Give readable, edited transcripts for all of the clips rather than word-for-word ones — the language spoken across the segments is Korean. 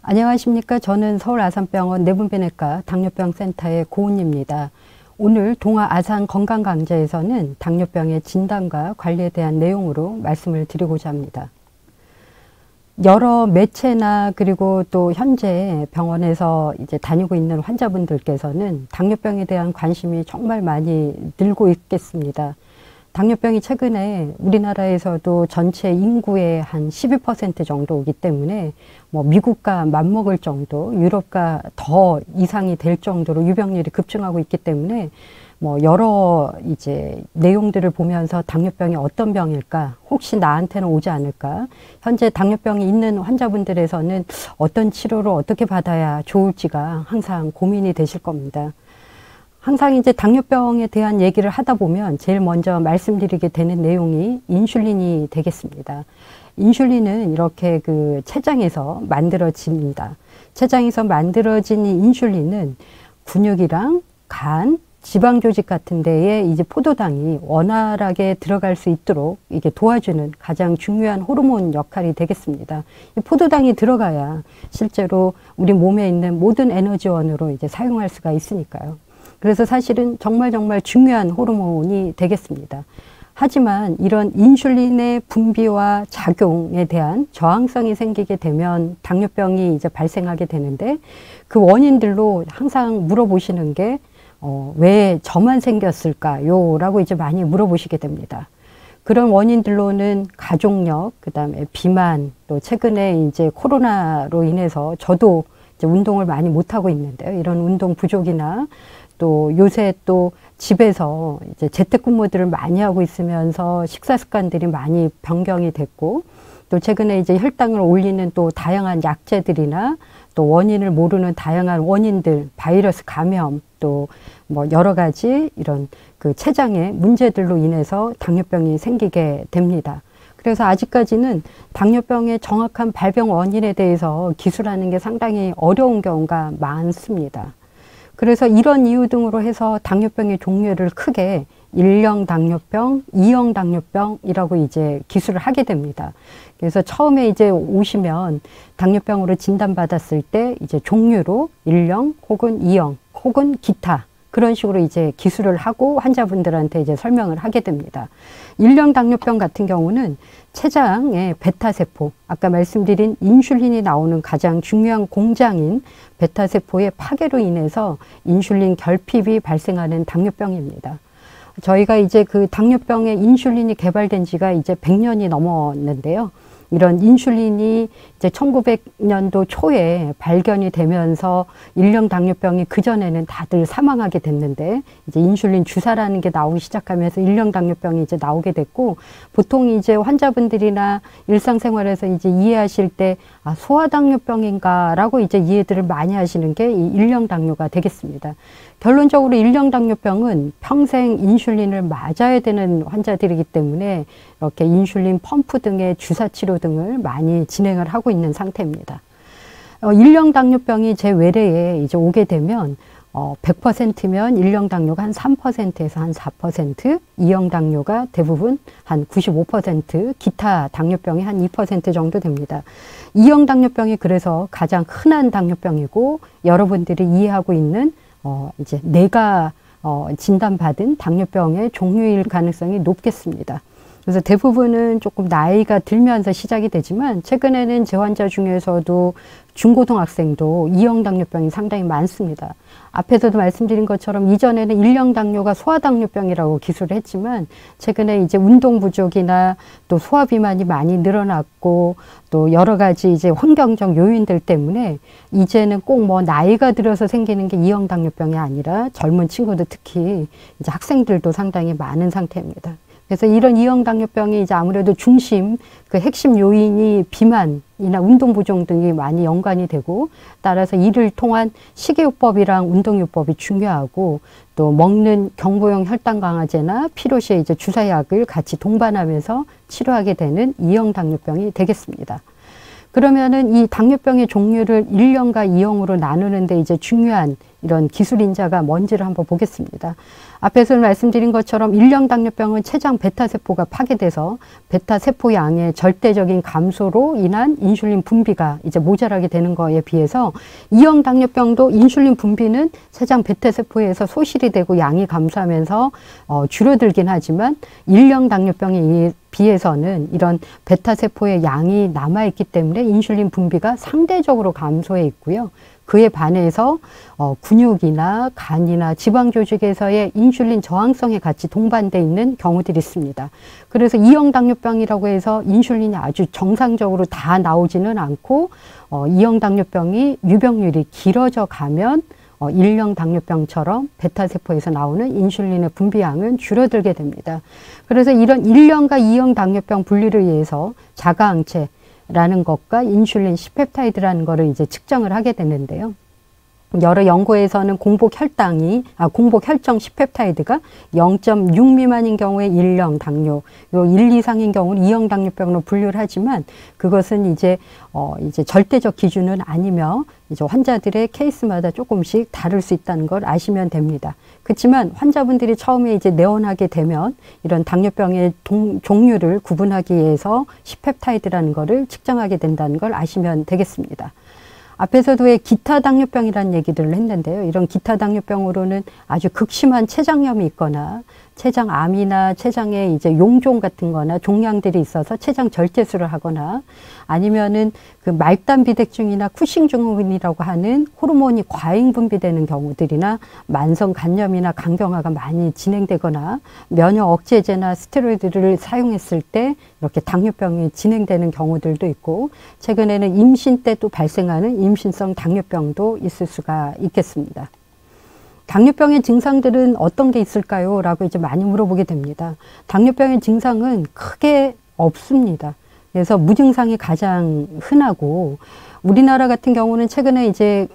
안녕하십니까. 저는 서울 아산병원 내분비내과 당뇨병 센터의 고은입니다. 오늘 동아 아산 건강강좌에서는 당뇨병의 진단과 관리에 대한 내용으로 말씀을 드리고자 합니다. 여러 매체나 그리고 또 현재 병원에서 이제 다니고 있는 환자분들께서는 당뇨병에 대한 관심이 정말 많이 늘고 있겠습니다. 당뇨병이 최근에 우리나라에서도 전체 인구의 한 12% 정도 오기 때문에 미국과 맞먹을 정도, 유럽과 더 이상이 될 정도로 유병률이 급증하고 있기 때문에 여러 이제 내용들을 보면서 당뇨병이 어떤 병일까, 혹시 나한테는 오지 않을까, 현재 당뇨병이 있는 환자분들에서는 어떤 치료를 어떻게 받아야 좋을지가 항상 고민이 되실 겁니다. 항상 이제 당뇨병에 대한 얘기를 하다 보면 제일 먼저 말씀드리게 되는 내용이 인슐린이 되겠습니다. 인슐린은 이렇게 그 췌장에서 만들어집니다. 췌장에서 만들어진 이 인슐린은 근육이랑 간, 지방 조직 같은 데에 이제 포도당이 원활하게 들어갈 수 있도록 이게 도와주는 가장 중요한 호르몬 역할이 되겠습니다. 이 포도당이 들어가야 실제로 우리 몸에 있는 모든 에너지원으로 이제 사용할 수가 있으니까요. 그래서 사실은 정말 중요한 호르몬이 되겠습니다. 하지만 이런 인슐린의 분비와 작용에 대한 저항성이 생기게 되면 당뇨병이 이제 발생하게 되는데, 그 원인들로 항상 물어보시는 게 왜 저만 생겼을까요? 라고 이제 많이 물어보시게 됩니다. 그런 원인들로는 가족력, 그 다음에 비만, 또 최근에 이제 코로나로 인해서 저도 이제 운동을 많이 못하고 있는데요. 이런 운동 부족이나 또 요새 또 집에서 이제 재택근무들을 많이 하고 있으면서 식사 습관들이 많이 변경이 됐고, 또 최근에 이제 혈당을 올리는 또 다양한 약제들이나 또 원인을 모르는 다양한 원인들, 바이러스 감염, 또 여러 가지 이런 그 췌장의 문제들로 인해서 당뇨병이 생기게 됩니다. 그래서 아직까지는 당뇨병의 정확한 발병 원인에 대해서 기술하는 게 상당히 어려운 경우가 많습니다. 그래서 이런 이유 등으로 해서 당뇨병의 종류를 크게 1형 당뇨병, 2형 당뇨병이라고 이제 기술을 하게 됩니다. 그래서 처음에 이제 오시면 당뇨병으로 진단받았을 때 이제 종류로 1형 혹은 2형 혹은 기타, 그런 식으로 이제 기술을 하고 환자분들한테 이제 설명을 하게 됩니다. 1형 당뇨병 같은 경우는 췌장의 베타세포, 아까 말씀드린 인슐린이 나오는 가장 중요한 공장인 베타세포의 파괴로 인해서 인슐린 결핍이 발생하는 당뇨병입니다. 저희가 이제 그 당뇨병의 인슐린이 개발된 지가 이제 100년이 넘었는데요. 이런 인슐린이 이제 1900년도 초에 발견이 되면서 1형 당뇨병이 그전에는 다들 사망하게 됐는데, 이제 인슐린 주사라는 게 나오기 시작하면서 1형 당뇨병이 이제 나오게 됐고, 보통 이제 환자분들이나 일상생활에서 이제 이해하실 때, 소아당뇨병인가 라고 이제 이해들을 많이 하시는 게 이 1형 당뇨가 되겠습니다. 결론적으로 1형 당뇨병은 평생 인슐린을 맞아야 되는 환자들이기 때문에 이렇게 인슐린 펌프 등의 주사 치료 등을 많이 진행을 하고 있는 상태입니다. 1형 당뇨병이 제 외래에 이제 오게 되면 100%면 1형 당뇨가 한 3%에서 한 4%, 2형 당뇨가 대부분 한 95%, 기타 당뇨병이 한 2% 정도 됩니다. 2형 당뇨병이 그래서 가장 흔한 당뇨병이고, 여러분들이 이해하고 있는 이제 내가 진단받은 당뇨병의 종류일 가능성이 높겠습니다. 그래서 대부분은 조금 나이가 들면서 시작이 되지만, 최근에는 제 환자 중에서도 중고등학생도 2형 당뇨병이 상당히 많습니다. 앞에서도 말씀드린 것처럼 이전에는 1형 당뇨가 소아당뇨병이라고 기술을 했지만, 최근에 이제 운동 부족이나 또 소아 비만이 많이 늘어났고, 또 여러 가지 이제 환경적 요인들 때문에 이제는 꼭 나이가 들어서 생기는 게 2형 당뇨병이 아니라 젊은 친구들, 특히 이제 학생들도 상당히 많은 상태입니다. 그래서 이런 2형 당뇨병이 이제 아무래도 중심, 그 핵심 요인이 비만이나 운동 부족 등이 많이 연관이 되고, 따라서 이를 통한 식이요법이랑 운동요법이 중요하고, 또 먹는 경부용 혈당 강화제나 필요시에 이제 주사약을 같이 동반하면서 치료하게 되는 2형 당뇨병이 되겠습니다. 그러면은 이 당뇨병의 종류를 1형과 2형으로 나누는데 이제 중요한 이런 기술인자가 뭔지를 한번 보겠습니다. 앞에서 말씀드린 것처럼 1형 당뇨병은 췌장 베타세포가 파괴돼서 베타세포 양의 절대적인 감소로 인한 인슐린 분비가 이제 모자라게 되는 거에 비해서 2형 당뇨병도 인슐린 분비는 췌장 베타세포에서 소실이 되고 양이 감소하면서 줄어들긴 하지만 1형 당뇨병에 비해서는 이런 베타세포의 양이 남아있기 때문에 인슐린 분비가 상대적으로 감소해 있고요. 그에 반해서 근육이나 간이나 지방 조직에서의 인슐린 저항성에 같이 동반되어 있는 경우들이 있습니다. 그래서 2형 당뇨병이라고 해서 인슐린이 아주 정상적으로 다 나오지는 않고 2형 당뇨병이 유병률이 길어져 가면 1형 당뇨병처럼 베타세포에서 나오는 인슐린의 분비량은 줄어들게 됩니다. 그래서 이런 1형과 2형 당뇨병 분리를 위해서 자가항체라는 것과 인슐린 C펩타이드라는 것을 이제 측정을 하게 되는데요. 여러 연구에서는 공복 혈정 C펩타이드가 0.6 미만인 경우에 1형 당뇨, 1 이상인 경우는 2형 당뇨병으로 분류를 하지만 그것은 이제 절대적 기준은 아니며 이제 환자들의 케이스마다 조금씩 다를 수 있다는 걸 아시면 됩니다. 그렇지만 환자분들이 처음에 이제 내원하게 되면 이런 당뇨병의 종류를 구분하기 위해서 C펩타이드라는 것을 측정하게 된다는 걸 아시면 되겠습니다. 앞에서도 왜 기타 당뇨병이라는 얘기들을 했는데요. 이런 기타 당뇨병으로는 아주 극심한 췌장염이 있거나 췌장암이나 췌장에 이제 용종 같은 거나 종양들이 있어서 췌장 절제술을 하거나 아니면은 그 말단 비대증이나 쿠싱 증후군이라고 하는 호르몬이 과잉 분비되는 경우들이나 만성 간염이나 간경화가 많이 진행되거나 면역 억제제나 스테로이드를 사용했을 때 이렇게 당뇨병이 진행되는 경우들도 있고 최근에는 임신 때도 발생하는 임신성 당뇨병도 있을 수가 있겠습니다. 당뇨병의 증상들은 어떤 게 있을까요? 라고 이제 많이 물어보게 됩니다. 당뇨병의 증상은 크게 없습니다. 그래서 무증상이 가장 흔하고 우리나라 같은 경우는 최근에 이제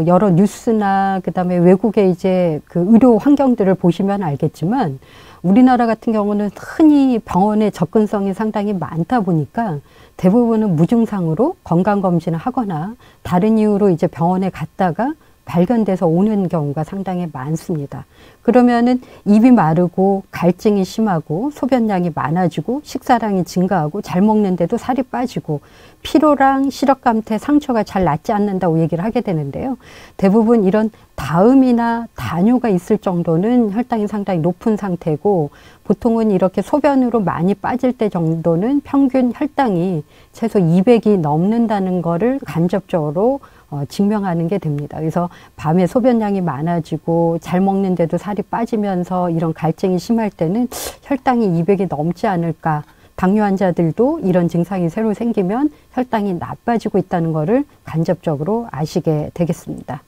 여러 뉴스나 그다음에 외국의 이제 그 의료 환경들을 보시면 알겠지만 우리나라 같은 경우는 흔히 병원의 접근성이 상당히 많다 보니까 대부분은 무증상으로 건강검진을 하거나 다른 이유로 이제 병원에 갔다가 발견돼서 오는 경우가 상당히 많습니다. 그러면은 입이 마르고 갈증이 심하고 소변량이 많아지고 식사량이 증가하고 잘 먹는데도 살이 빠지고 피로랑 시력감퇴 상처가 잘 낫지 않는다고 얘기를 하게 되는데요. 대부분 이런 다음이나 다뇨가 있을 정도는 혈당이 상당히 높은 상태고 보통은 이렇게 소변으로 많이 빠질 때 정도는 평균 혈당이 최소 200이 넘는다는 거를 간접적으로 증명하는 게 됩니다. 그래서 밤에 소변량이 많아지고 잘 먹는데도 살이 빠지면서 이런 갈증이 심할 때는 혈당이 200이 넘지 않을까. 당뇨 환자들도 이런 증상이 새로 생기면 혈당이 나빠지고 있다는 것을 간접적으로 아시게 되겠습니다.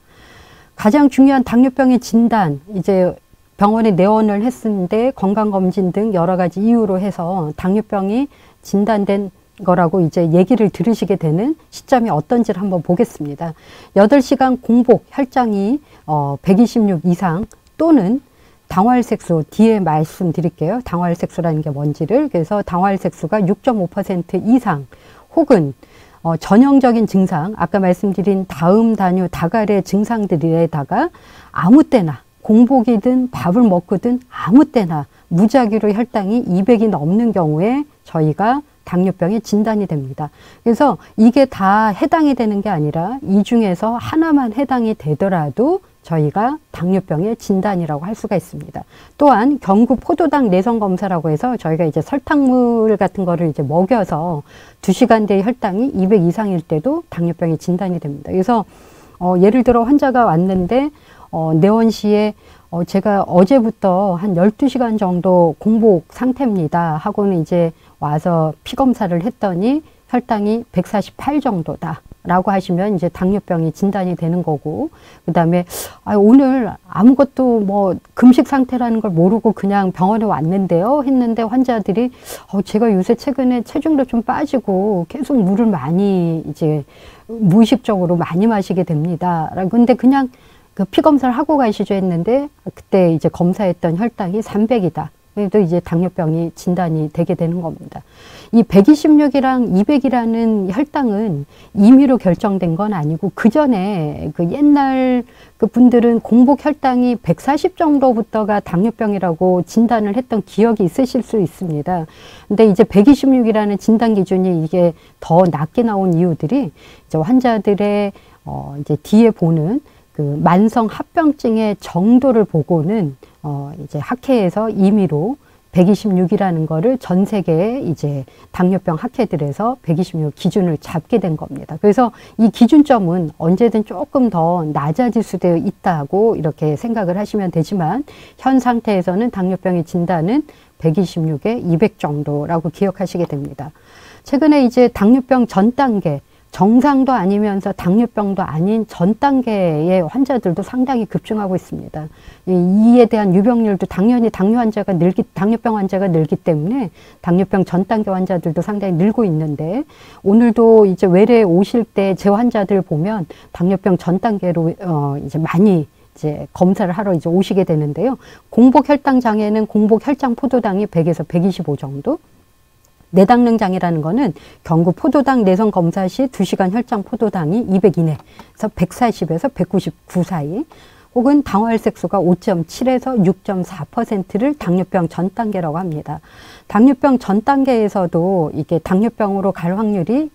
가장 중요한 당뇨병의 진단, 이제 병원에 내원을 했는데 건강검진 등 여러 가지 이유로 해서 당뇨병이 진단된 거라고 이제 얘기를 들으시게 되는 시점이 어떤지를 한번 보겠습니다. 8시간 공복 혈당이 126 이상 또는 당화혈색소 뒤에 말씀드릴게요. 당화혈색소라는 게 뭔지를. 그래서 당화혈색소가 6.5% 이상 혹은 전형적인 증상, 아까 말씀드린 다음 다뇨 다갈의 증상들에다가 아무 때나 공복이든 밥을 먹고든 아무 때나 무작위로 혈당이 200이 넘는 경우에 저희가 당뇨병이 진단이 됩니다. 그래서 이게 다 해당이 되는 게 아니라 이 중에서 하나만 해당이 되더라도 저희가 당뇨병의 진단이라고 할 수가 있습니다. 또한 경구 포도당 내성 검사라고 해서 저희가 이제 설탕물 같은 거를 이제 먹여서 2시간 뒤에 혈당이 200 이상일 때도 당뇨병이 진단이 됩니다. 그래서 예를 들어 환자가 왔는데 내원 시에 제가 어제부터 한 12시간 정도 공복 상태입니다 하고는 이제 와서 피 검사를 했더니 혈당이 148 정도다 라고 하시면 이제 당뇨병이 진단이 되는 거고, 그 다음에 오늘 아무것도 뭐 금식 상태라는 걸 모르고 그냥 병원에 왔는데요 했는데 환자들이 제가 요새 최근에 체중도 좀 빠지고 계속 물을 많이 이제 무의식적으로 많이 마시게 됩니다. 근데 그냥 그 피 검사를 하고 가시죠 했는데 그때 이제 검사했던 혈당이 300이다. 그래도 이제 당뇨병이 진단이 되게 되는 겁니다. 이 126이랑 200이라는 혈당은 임의로 결정된 건 아니고 그 전에 그 옛날 그 분들은 공복 혈당이 140 정도부터가 당뇨병이라고 진단을 했던 기억이 있으실 수 있습니다. 근데 이제 126이라는 진단 기준이 이게 더 낮게 나온 이유들이 이제 환자들의 이제 뒤에 보는 그 만성 합병증의 정도를 보고는 이제 학회에서 임의로 126이라는 거를 전 세계의 이제 당뇨병 학회들에서 126 기준을 잡게 된 겁니다. 그래서 이 기준점은 언제든 조금 더 낮아질 수도 있다고 이렇게 생각을 하시면 되지만 현 상태에서는 당뇨병의 진단은 126에 200 정도라고 기억하시게 됩니다. 최근에 이제 당뇨병 전 단계, 정상도 아니면서 당뇨병도 아닌 전 단계의 환자들도 상당히 급증하고 있습니다. 이에 대한 유병률도 당연히 당뇨병 환자가 늘기 때문에 당뇨병 전 단계 환자들도 상당히 늘고 있는데 오늘도 이제 외래에 오실 때 제 환자들 보면 당뇨병 전 단계로 이제 많이 이제 검사를 하러 이제 오시게 되는데요. 공복 혈당 장애는 공복 혈당 포도당이 100에서 125 정도. 내당능 장애라는 거는 경구 포도당 내성 검사 시 2시간 혈당 포도당이 200 이내에서 140에서 199 사이, 혹은 당화혈색소가 5.7에서 6.4%를 당뇨병 전 단계라고 합니다. 당뇨병 전 단계에서도 이게 당뇨병으로 갈 확률이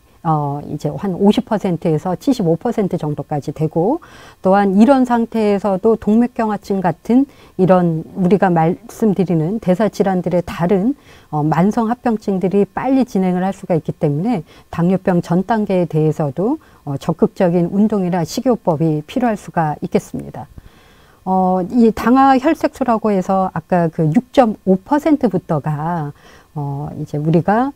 이제 한 50%에서 75% 정도까지 되고, 또한 이런 상태에서도 동맥경화증 같은 이런 우리가 말씀드리는 대사질환들의 다른 만성 합병증들이 빨리 진행을 할 수가 있기 때문에 당뇨병 전 단계에 대해서도 적극적인 운동이나 식이요법이 필요할 수가 있겠습니다. 이 당화혈색소라고 해서 아까 그 6.5%부터가 이제 우리가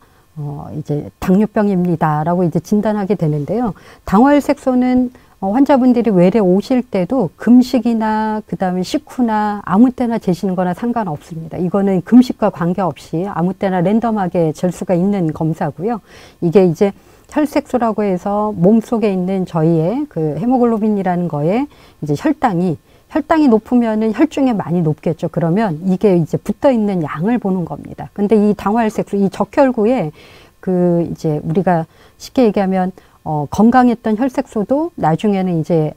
이제 당뇨병입니다라고 이제 진단하게 되는데요. 당화혈색소는 환자분들이 외래 오실 때도 금식이나 그 다음에 식후나 아무 때나 재시는 거나 상관없습니다. 이거는 금식과 관계없이 아무 때나 랜덤하게 잴 수가 있는 검사고요. 이게 이제 혈색소라고 해서 몸속에 있는 저희의 그 헤모글로빈이라는 거에 이제 혈당이 높으면은 혈중에 많이 높겠죠. 그러면 이게 이제 붙어 있는 양을 보는 겁니다. 근데 이 당화혈색소, 이 적혈구에 그 이제 우리가 쉽게 얘기하면 건강했던 혈색소도 나중에는 이제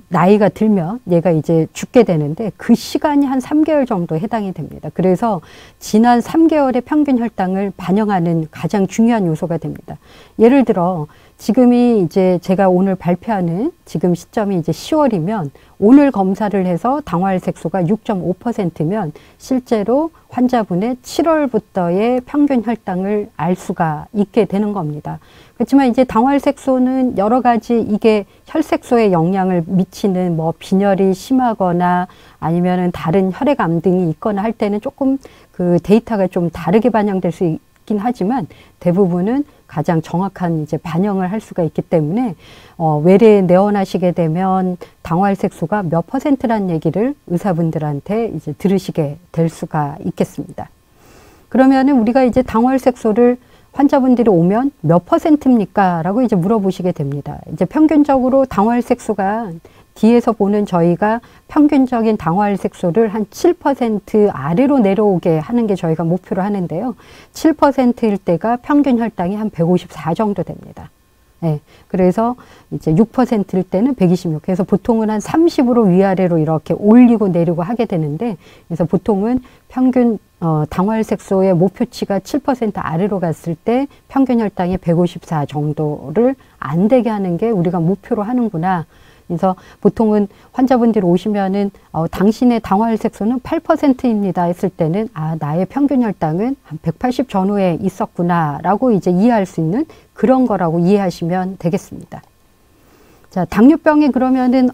나이가 들면 얘가 이제 죽게 되는데 그 시간이 한 3개월 정도 해당이 됩니다. 그래서 지난 3개월의 평균 혈당을 반영하는 가장 중요한 요소가 됩니다. 예를 들어 지금이 이제 제가 오늘 발표하는 지금 시점이 이제 10월이면 오늘 검사를 해서 당화혈색소가 6.5%면 실제로 환자분의 7월부터의 평균 혈당을 알 수가 있게 되는 겁니다. 그렇지만 이제 당화혈색소는 여러 가지 이게 혈색소에 영향을 미치는 뭐 빈혈이 심하거나 아니면은 다른 혈액암 등이 있거나 할 때는 조금 그 데이터가 좀 다르게 반영될 수 있긴 하지만 대부분은 가장 정확한 이제 반영을 할 수가 있기 때문에 외래에 내원하시게 되면 당화혈색소가 몇 %라는 얘기를 의사분들한테 이제 들으시게 될 수가 있겠습니다. 그러면은 우리가 이제 당화혈색소를 환자분들이 오면 몇 %입니까? 라고 이제 물어보시게 됩니다. 이제 평균적으로 당화혈색소가 뒤에서 보는 저희가 평균적인 당화혈색소를 한 7% 아래로 내려오게 하는 게 저희가 목표로 하는데요. 7%일 때가 평균 혈당이 한 154 정도 됩니다. 네, 그래서 이제 6%일 때는 126. 그래서 보통은 한 30으로 위아래로 이렇게 올리고 내리고 하게 되는데, 그래서 보통은 평균 당화혈색소의 목표치가 7% 아래로 갔을 때 평균 혈당이 154 정도를 안 되게 하는 게 우리가 목표로 하는구나. 그래서 보통은 환자분들이 오시면은 당신의 당화혈색소는 8%입니다 했을 때는 나의 평균 혈당은 한 180 전후에 있었구나 라고 이제 이해할 수 있는 그런 거라고 이해하시면 되겠습니다. 자, 당뇨병이 그러면은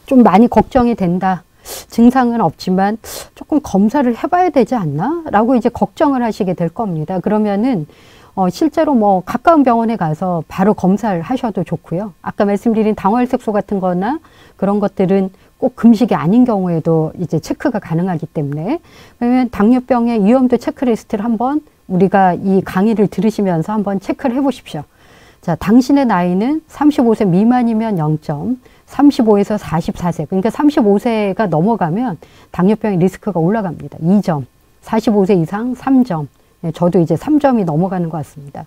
좀 많이 걱정이 된다. 증상은 없지만 조금 검사를 해봐야 되지 않나? 라고 이제 걱정을 하시게 될 겁니다. 그러면은 실제로 뭐 가까운 병원에 가서 바로 검사를 하셔도 좋고요. 아까 말씀드린 당화혈색소 같은 거나 그런 것들은 꼭 금식이 아닌 경우에도 이제 체크가 가능하기 때문에, 그러면 당뇨병의 위험도 체크리스트를 한번 우리가 이 강의를 들으시면서 한번 체크를 해 보십시오. 자, 당신의 나이는 35세 미만이면 0점, 35에서 44세, 그러니까 35세가 넘어가면 당뇨병의 리스크가 올라갑니다. 2점. 45세 이상 3점. 예, 저도 이제 3점이 넘어가는 것 같습니다.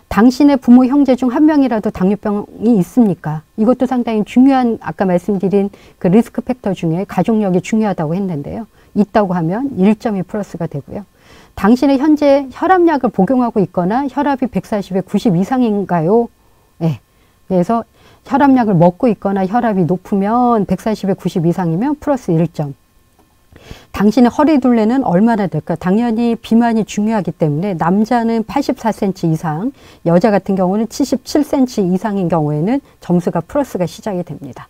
당신의 부모, 형제 중 한 명이라도 당뇨병이 있습니까? 이것도 상당히 중요한, 아까 말씀드린 그 리스크 팩터 중에 가족력이 중요하다고 했는데요. 있다고 하면 1점이 플러스가 되고요. 당신의 현재 혈압약을 복용하고 있거나 혈압이 140에 90 이상인가요? 네. 그래서 혈압약을 먹고 있거나 혈압이 높으면 140에 90 이상이면 플러스 1점. 당신의 허리 둘레는 얼마나 될까? 당연히 비만이 중요하기 때문에 남자는 84cm 이상, 여자 같은 경우는 77cm 이상인 경우에는 점수가 플러스가 시작이 됩니다.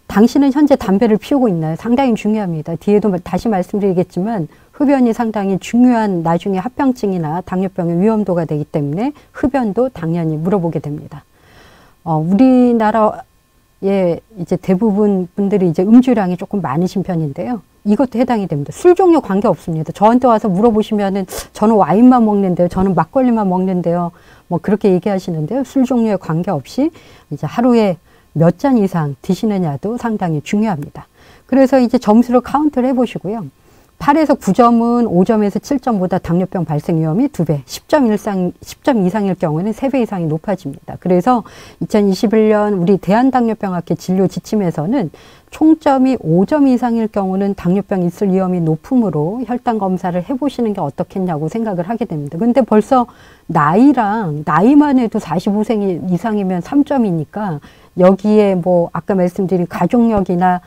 당신은 현재 담배를 피우고 있나요? 상당히 중요합니다. 뒤에도 다시 말씀드리겠지만 흡연이 상당히 중요한 나중에 합병증이나 당뇨병의 위험도가 되기 때문에 흡연도 당연히 물어보게 됩니다. 우리나라의 이제 대부분 분들이 이제 음주량이 조금 많으신 편인데요. 이것도 해당이 됩니다. 술 종류 관계 없습니다. 저한테 와서 물어보시면은 저는 와인만 먹는데요. 저는 막걸리만 먹는데요. 뭐 그렇게 얘기하시는데요. 술 종류에 관계없이 이제 하루에 몇 잔 이상 드시느냐도 상당히 중요합니다. 그래서 이제 점수를 카운트를 해보시고요. 8에서 9점은 5점에서 7점보다 당뇨병 발생 위험이 2배, 10점 이상일 경우에는 3배 이상이 높아집니다. 그래서 2021년 우리 대한당뇨병학회 진료 지침에서는 총점이 5점 이상일 경우는 당뇨병 있을 위험이 높으므로 혈당 검사를 해보시는 게 어떻겠냐고 생각을 하게 됩니다. 근데 벌써 나이만 해도 45세 이상이면 3점이니까 여기에 뭐 아까 말씀드린 가족력이나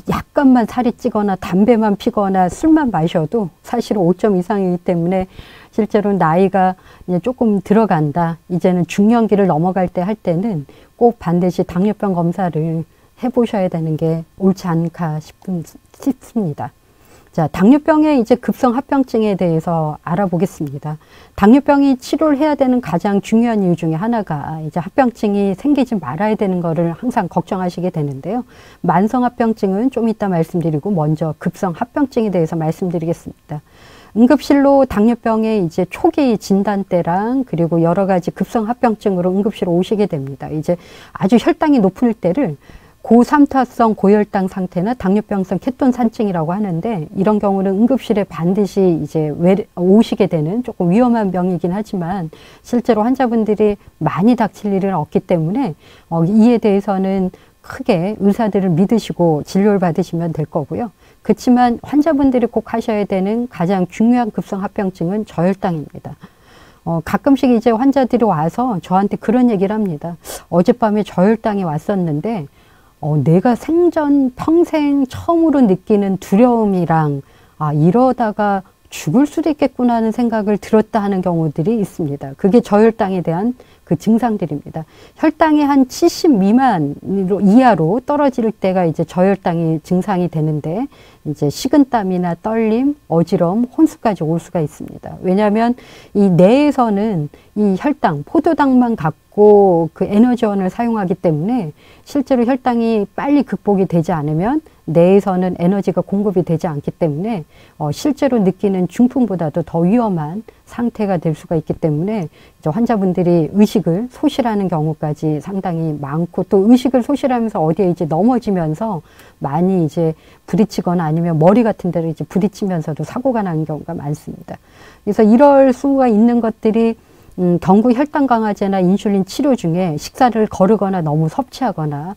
약간만 살이 찌거나 담배만 피거나 술만 마셔도 사실은 5점 이상이기 때문에 실제로 나이가 이제 조금 들어간다. 이제는 중년기를 넘어갈 때 할 때는 꼭 반드시 당뇨병 검사를 해보셔야 되는 게 옳지 않을까 싶습니다. 자, 당뇨병의 이제 급성 합병증에 대해서 알아보겠습니다. 당뇨병이 치료를 해야 되는 가장 중요한 이유 중에 하나가 이제 합병증이 생기지 말아야 되는 거를 항상 걱정하시게 되는데요. 만성 합병증은 좀 이따 말씀드리고 먼저 급성 합병증에 대해서 말씀드리겠습니다. 응급실로 당뇨병의 이제 초기 진단 때랑 그리고 여러 가지 급성 합병증으로 응급실로 오시게 됩니다. 이제 아주 혈당이 높을 때를 고삼투압성 고혈당 상태나 당뇨병성 케톤 산증이라고 하는데 이런 경우는 응급실에 반드시 이제 오시게 되는 조금 위험한 병이긴 하지만 실제로 환자분들이 많이 닥칠 일은 없기 때문에 이에 대해서는 크게 의사들을 믿으시고 진료를 받으시면 될 거고요. 그렇지만 환자분들이 꼭 하셔야 되는 가장 중요한 급성 합병증은 저혈당입니다. 가끔씩 이제 환자들이 와서 저한테 그런 얘기를 합니다. 어젯밤에 저혈당이 왔었는데 내가 생전 평생 처음으로 느끼는 두려움이랑 이러다가 죽을 수도 있겠구나 하는 생각을 들었다 하는 경우들이 있습니다. 그게 저혈당에 대한 그 증상들입니다. 혈당이 한 70 이하로 떨어질 때가 이제 저혈당이 증상이 되는데 이제 식은땀이나 떨림, 어지러움, 혼수까지 올 수가 있습니다. 왜냐하면 이 뇌에서는 이 혈당, 포도당만 갖고 그 에너지원을 사용하기 때문에 실제로 혈당이 빨리 극복이 되지 않으면 뇌에서는 에너지가 공급이 되지 않기 때문에 실제로 느끼는 중풍보다도 더 위험한 상태가 될 수가 있기 때문에 이제 환자분들이 의식을 소실하는 경우까지 상당히 많고 또 의식을 소실하면서 어디에 이제 넘어지면서 많이 이제 부딪히거나 아니면 머리 같은 데로 이제 부딪히면서도 사고가 나는 경우가 많습니다. 그래서 이럴 수가 있는 것들이 경구 혈당 강화제나 인슐린 치료 중에 식사를 거르거나 너무 섭취하거나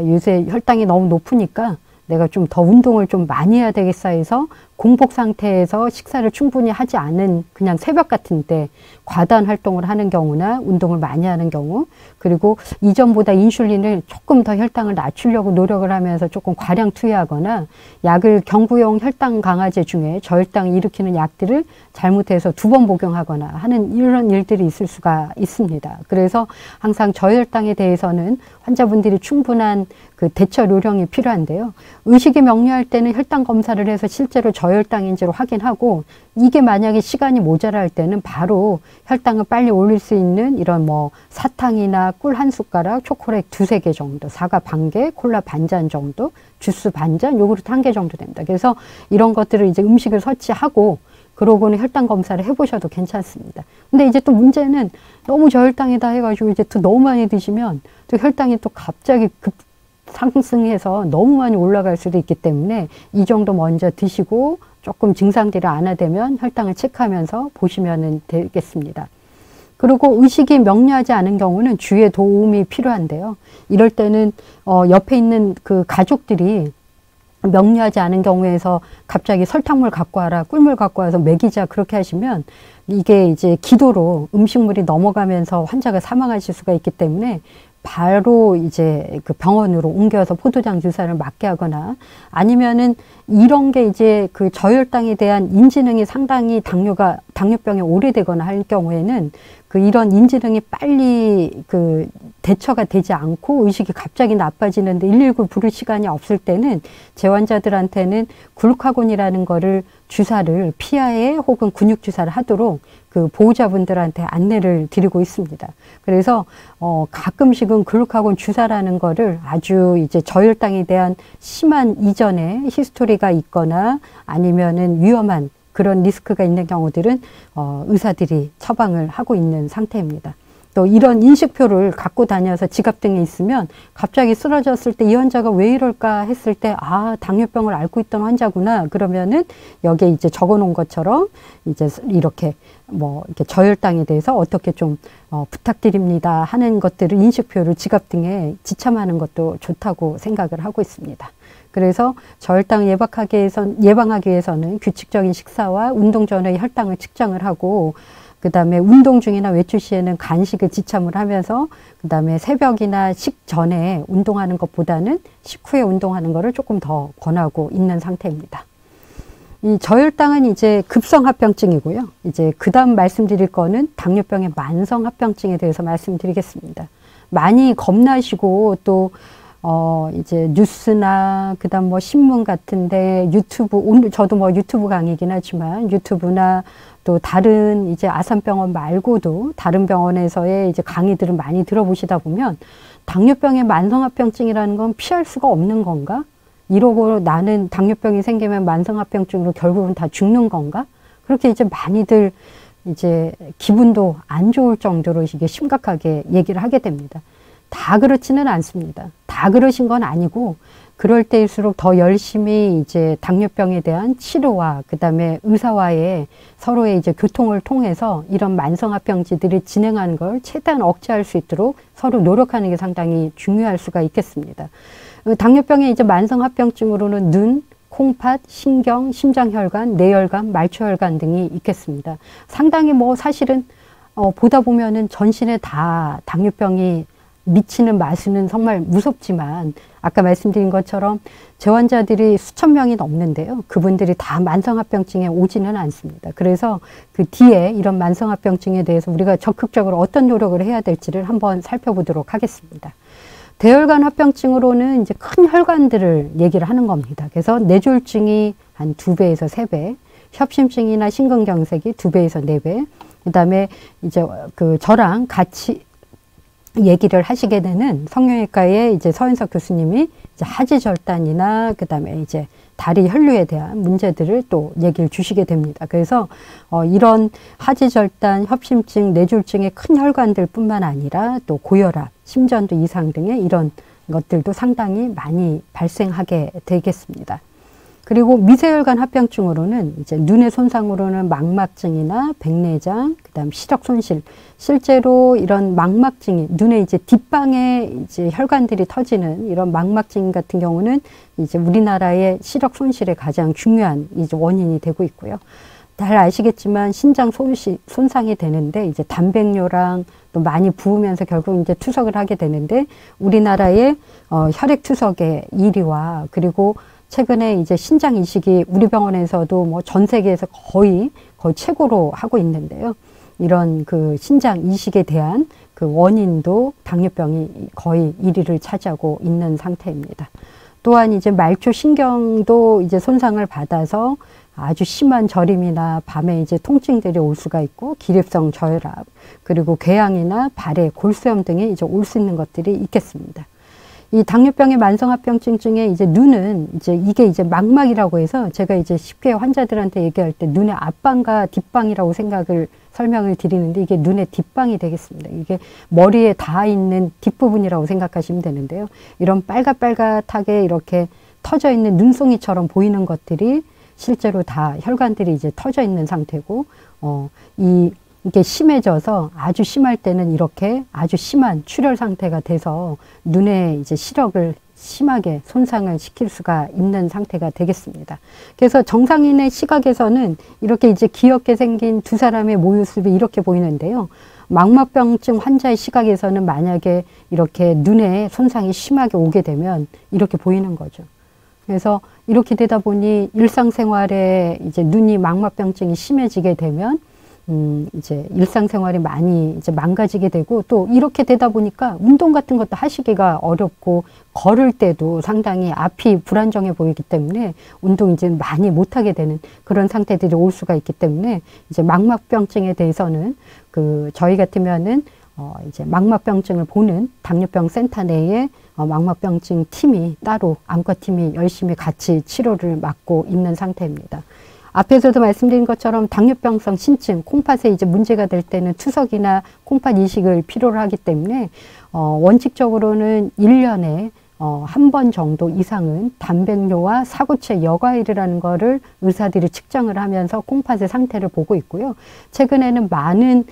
요새 혈당이 너무 높으니까 내가 좀 더 운동을 좀 많이 해야 되겠어 해서 공복 상태에서 식사를 충분히 하지 않은 그냥 새벽 같은 때 과다한 활동을 하는 경우나 운동을 많이 하는 경우 그리고 이전보다 인슐린을 조금 더 혈당을 낮추려고 노력을 하면서 조금 과량 투여하거나 약을 경구용 혈당 강화제 중에 저혈당을 일으키는 약들을 잘못해서 2번 복용하거나 하는 이런 일들이 있을 수가 있습니다. 그래서 항상 저혈당에 대해서는 환자분들이 충분한 그 대처 요령이 필요한데요. 의식이 명료할 때는 혈당 검사를 해서 실제로 저혈당인지를 확인하고 이게 만약에 시간이 모자랄 때는 바로 혈당을 빨리 올릴 수 있는 이런 뭐 사탕이나 꿀 한 숟가락, 초콜릿 2-3개 정도, 사과 반 개, 콜라 반잔 정도, 주스 반잔, 요구르트 1개 정도 됩니다. 그래서 이런 것들을 이제 음식을 섭취하고 그러고는 혈당 검사를 해보셔도 괜찮습니다. 근데 이제 또 문제는 너무 저혈당이다 해가지고 이제 또 너무 많이 드시면 또 혈당이 또 갑자기 상승해서 너무 많이 올라갈 수도 있기 때문에 이 정도 먼저 드시고 조금 증상들이 완화되면 혈당을 체크하면서 보시면 되겠습니다. 그리고 의식이 명료하지 않은 경우는 주위의 도움이 필요한데요. 이럴 때는 옆에 있는 그 가족들이 명료하지 않은 경우에서 갑자기 설탕물 갖고 와라, 꿀물 갖고 와서 먹이자 그렇게 하시면 이게 이제 기도로 음식물이 넘어가면서 환자가 사망하실 수가 있기 때문에 바로 이제 그 병원으로 옮겨서 포도당 주사를 맞게 하거나 아니면은 이런 게 이제 그 저혈당에 대한 인지능이 상당히 당뇨병이 오래되거나 할 경우에는 그 이런 인지능이 빨리 그 대처가 되지 않고 의식이 갑자기 나빠지는데 119 부를 시간이 없을 때는 제 환자들한테는 글루카곤이라는 거를 주사를 피하에 혹은 근육 주사를 하도록 그 보호자분들한테 안내를 드리고 있습니다. 그래서 가끔씩은 글루카곤 주사라는 거를 아주 이제 저혈당에 대한 심한 이전에 히스토리가 있거나 아니면은 위험한 그런 리스크가 있는 경우들은 의사들이 처방을 하고 있는 상태입니다. 또 이런 인식표를 갖고 다녀서 지갑 등에 있으면 갑자기 쓰러졌을 때 이 환자가 왜 이럴까 했을 때 아, 당뇨병을 앓고 있던 환자구나. 그러면은 여기에 이제 적어 놓은 것처럼 이제 이렇게 뭐 이렇게 저혈당에 대해서 어떻게 좀 부탁드립니다 하는 것들을 인식표를 지갑 등에 지참하는 것도 좋다고 생각을 하고 있습니다. 그래서 저혈당 예방하기 위해서는 규칙적인 식사와 운동 전에 혈당을 측정을 하고 그 다음에 운동 중이나 외출 시에는 간식을 지참을 하면서 그 다음에 새벽이나 식전에 운동하는 것보다는 식후에 운동하는 것을 조금 더 권하고 있는 상태입니다. 이 저혈당은 이제 급성합병증이고요. 이제 그 다음 말씀드릴 거는 당뇨병의 만성합병증에 대해서 말씀드리겠습니다. 많이 겁나시고 또 이제 뉴스나 그다음 뭐 신문 같은데 유튜브 오늘 저도 뭐 유튜브 강의이긴 하지만 유튜브나 또 다른 이제 아산병원 말고도 다른 병원에서의 이제 강의들을 많이 들어보시다 보면 당뇨병의 만성합병증이라는 건 피할 수가 없는 건가? 이러고 나는 당뇨병이 생기면 만성합병증으로 결국은 다 죽는 건가? 그렇게 이제 많이들 이제 기분도 안 좋을 정도로 이게 심각하게 얘기를 하게 됩니다. 다 그렇지는 않습니다. 다 그러신 건 아니고 그럴 때일수록 더 열심히 이제 당뇨병에 대한 치료와 그다음에 의사와의 서로의 이제 교통을 통해서 이런 만성합병증들이 진행하는 걸 최대한 억제할 수 있도록 서로 노력하는 게 상당히 중요할 수가 있겠습니다. 당뇨병의 이제 만성합병증으로는 눈, 콩팥, 신경, 심장혈관, 뇌혈관, 말초혈관 등이 있겠습니다. 상당히 뭐 사실은 보다 보면은 전신에 다 당뇨병이 미치는 맛은 정말 무섭지만 아까 말씀드린 것처럼 제 환자들이 수천 명이 넘는데요. 그분들이 다 만성합병증에 오지는 않습니다. 그래서 그 뒤에 이런 만성합병증에 대해서 우리가 적극적으로 어떤 노력을 해야 될지를 한번 살펴보도록 하겠습니다. 대혈관 합병증으로는 이제 큰 혈관들을 얘기를 하는 겁니다. 그래서 뇌졸중이 한 2배에서 3배, 협심증이나 심근경색이 2배에서 4배, 그 다음에 이제 그 저랑 같이 얘기를 하시게 되는 성형외과의 이제 서현석 교수님이 이제 하지절단이나 그 다음에 이제 다리 혈류에 대한 문제들을 또 얘기를 주시게 됩니다. 그래서 이런 하지절단, 협심증, 뇌졸중의 큰 혈관들 뿐만 아니라 또 고혈압, 심전도 이상 등의 이런 것들도 상당히 많이 발생하게 되겠습니다. 그리고 미세혈관 합병증으로는 이제 눈의 손상으로는 망막증이나 백내장, 그다음 시력 손실. 실제로 이런 망막증이 눈의 이제 뒷방에 이제 혈관들이 터지는 이런 망막증 같은 경우는 이제 우리나라의 시력 손실의 가장 중요한 이제 원인이 되고 있고요. 잘 아시겠지만 신장 손상이 되는데 이제 단백뇨랑 또 많이 부으면서 결국 이제 투석을 하게 되는데 우리나라의 혈액 투석의 1위와 그리고 최근에 이제 신장 이식이 우리 병원에서도 뭐 전 세계에서 거의 최고로 하고 있는데요. 이런 그 신장 이식에 대한 그 원인도 당뇨병이 거의 1위를 차지하고 있는 상태입니다. 또한 이제 말초 신경도 이제 손상을 받아서 아주 심한 저림이나 밤에 이제 통증들이 올 수가 있고 기립성 저혈압 그리고 궤양이나 발에 골수염 등이 이제 올 수 있는 것들이 있겠습니다. 이 당뇨병의 만성합병증 중에 이제 눈은 이제 이게 이제 망막이라고 해서 제가 이제 쉽게 환자들한테 얘기할 때 눈의 앞방과 뒷방이라고 설명을 드리는데 이게 눈의 뒷방이 되겠습니다. 이게 머리에 닿아 있는 뒷부분이라고 생각하시면 되는데요. 이런 빨갛게 이렇게 터져 있는 눈송이처럼 보이는 것들이 실제로 다 혈관들이 이제 터져 있는 상태고, 이게 심해져서 아주 심할 때는 이렇게 아주 심한 출혈 상태가 돼서 눈에 이제 시력을 심하게 손상을 시킬 수가 있는 상태가 되겠습니다. 그래서 정상인의 시각에서는 이렇게 이제 귀엽게 생긴 두 사람의 모습이 이렇게 보이는데요. 망막병증 환자의 시각에서는 만약에 이렇게 눈에 손상이 심하게 오게 되면 이렇게 보이는 거죠. 그래서 이렇게 되다 보니 일상생활에 이제 눈이 망막병증이 심해지게 되면 이제 일상생활이 많이 이제 망가지게 되고, 또 이렇게 되다 보니까 운동 같은 것도 하시기가 어렵고 걸을 때도 상당히 앞이 불안정해 보이기 때문에 운동 이제 많이 못하게 되는 그런 상태들이 올 수가 있기 때문에 이제 망막병증에 대해서는 저희 같으면은 이제 망막병증을 보는 당뇨병 센터 내에 망막병증 팀이 따로 안과팀이 열심히 같이 치료를 맡고 있는 상태입니다. 앞에서도 말씀드린 것처럼 당뇨병성 신증, 콩팥에 이제 문제가 될 때는 투석이나 콩팥 이식을 필요로 하기 때문에 원칙적으로는 1년에 한 번 정도 이상은 단백뇨와 사구체 여과일이라는 거를 의사들이 측정을 하면서 콩팥의 상태를 보고 있고요. 최근에는 많은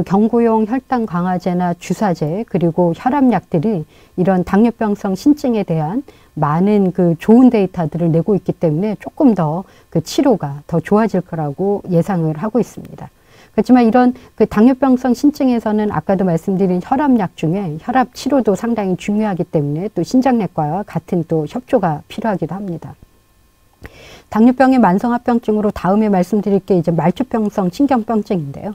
경구용 혈당 강화제나 주사제 그리고 혈압약들이 이런 당뇨병성 신증에 대한 많은 좋은 데이터들을 내고 있기 때문에 조금 더 치료가 더 좋아질 거라고 예상을 하고 있습니다. 그렇지만 이런 당뇨병성 신증에서는 아까도 말씀드린 혈압약 중에 혈압 치료도 상당히 중요하기 때문에 또 신장내과와 같은 또 협조가 필요하기도 합니다. 당뇨병의 만성합병증으로 다음에 말씀드릴 게 이제 말초병성 신경병증인데요.